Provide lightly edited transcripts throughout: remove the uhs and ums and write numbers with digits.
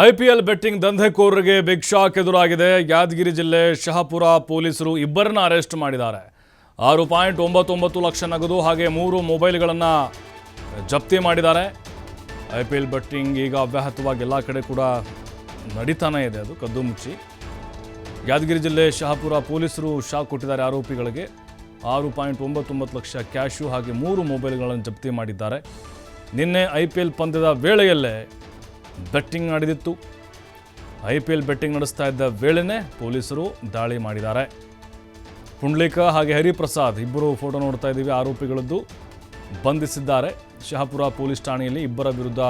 IPL betting ದಂಧೆಕೋರರಿಗೆ big shock ಎದುರಾಗಿದೆ. ಯಾದಗಿರಿ ಜಿಲ್ಲೆ ಶಹಾಪುರ ಪೊಲೀಸರು ಇಬ್ಬರನ್ನ ಅರೆಸ್ಟ್ ಮಾಡಿದ್ದಾರೆ. 6.99 ಲಕ್ಷ ನಗದು ಹಾಗೆ 3 ಮೊಬೈಲ್ಗಳನ್ನು ಜಪ್ತಿ ಮಾಡಿದ್ದಾರೆ. ಐಪಿಎಲ್ ಬೆಟ್ಟಿಂಗ್ ಈಗ ಅವ್ಯಾಹತವಾಗಿ ಎಲ್ಲ ಕಡೆ ಕೂಡ ನಡೀತಾನೆ ಇದೆ, ಅದು ಕದ್ದು ಮುಚ್ಚಿ. ಯಾದಗಿರಿ ಜಿಲ್ಲೆ ಶಹಾಪುರ ಪೊಲೀಸರು ಶಾಕ್ ಕೊಟ್ಟಿದ್ದಾರೆ ಆರೋಪಿಗಳಿಗೆ. 6.99 ಲಕ್ಷ ಕ್ಯಾಶು ಹಾಗೆ 3 ಮೊಬೈಲ್ಗಳನ್ನು ಜಪ್ತಿ ಮಾಡಿದ್ದಾರೆ. ನಿನ್ನೆ ಐಪಿಎಲ್ ಪಂದ್ಯದ ವೇಳೆಯಲ್ಲೇ ಬೆಟ್ಟಿಂಗ್ ನಡೆದಿತ್ತು. ಐಪಿಎಲ್ ಬೆಟ್ಟಿಂಗ್ ನಡೆಸ್ತಾ ಇದ್ದ ವೇಳೆನೇ ಪೊಲೀಸರು ದಾಳಿ ಮಾಡಿದ್ದಾರೆ. ಪುಂಡ್ಲಿಕ ಹಾಗೆ ಹರಿಪ್ರಸಾದ್ ಇಬ್ಬರು ಫೋಟೋ ನೋಡ್ತಾ ಇದ್ದೀವಿ, ಆರೋಪಿಗಳದ್ದು ಬಂಧಿಸಿದ್ದಾರೆ. ಶಹಾಪುರ ಪೊಲೀಸ್ ಠಾಣೆಯಲ್ಲಿ ಇಬ್ಬರ ವಿರುದ್ಧ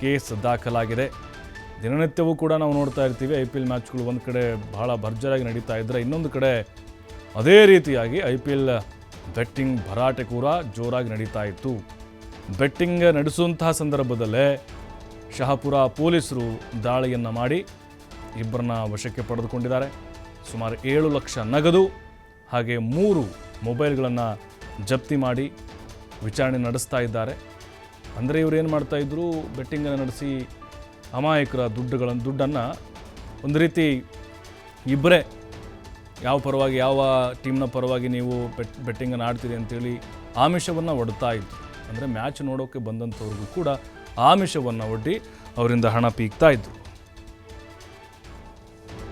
ಕೇಸ್ ದಾಖಲಾಗಿದೆ. ದಿನನಿತ್ಯವೂ ಕೂಡ ನಾವು ನೋಡ್ತಾ ಇರ್ತೀವಿ ಐಪಿಎಲ್ ಮ್ಯಾಚ್ಗಳು ಒಂದು ಕಡೆ ಬಹಳ ಭರ್ಜರಿಯಾಗಿ ನಡೀತಾ ಇದ್ದರೆ, ಇನ್ನೊಂದು ಕಡೆ ಅದೇ ರೀತಿಯಾಗಿ ಐಪಿಎಲ್ ಬೆಟ್ಟಿಂಗ್ ಭರಾಟೆ ಕೂಡ ಜೋರಾಗಿ ನಡೀತಾ ಇತ್ತು. ಬೆಟ್ಟಿಂಗ್ ನಡೆಸುವಂತಹ ಸಂದರ್ಭದಲ್ಲೇ ಶಹಾಪುರ ಪೊಲೀಸರು ದಾಳಿಯನ್ನು ಮಾಡಿ ಇಬ್ಬರನ್ನ ವಶಕ್ಕೆ ಪಡೆದುಕೊಂಡಿದ್ದಾರೆ. ಸುಮಾರು 7 ಲಕ್ಷ ನಗದು ಹಾಗೆ 3 ಮೊಬೈಲ್ಗಳನ್ನು ಜಪ್ತಿ ಮಾಡಿ ವಿಚಾರಣೆ ನಡೆಸ್ತಾ ಇದ್ದಾರೆ. ಅಂದರೆ ಇವರು ಏನು ಮಾಡ್ತಾಯಿದ್ರು, ಬೆಟ್ಟಿಂಗನ್ನು ನಡೆಸಿ ಅಮಾಯಕರ ದುಡ್ಡನ್ನು ಒಂದು ರೀತಿ ಇಬ್ಬರೇ ಯಾವ ಪರವಾಗಿ ಯಾವ ಟೀಮ್ನ ಪರವಾಗಿ ನೀವು ಬೆಟ್ಟಿಂಗನ್ನು ಆಡ್ತೀರಿ ಅಂತೇಳಿ ಆಮಿಷವನ್ನು ಒಡ್ತಾ ಇದ್ರು. ಅಂದರೆ ಮ್ಯಾಚ್ ನೋಡೋಕ್ಕೆ ಬಂದಂಥವ್ರಿಗೂ ಕೂಡ ಆಮಿಷವನ್ನು ಒಡ್ಡಿ ಅವರಿಂದ ಹಣ ಪೀಕ್ತಾ ಇದ್ರು.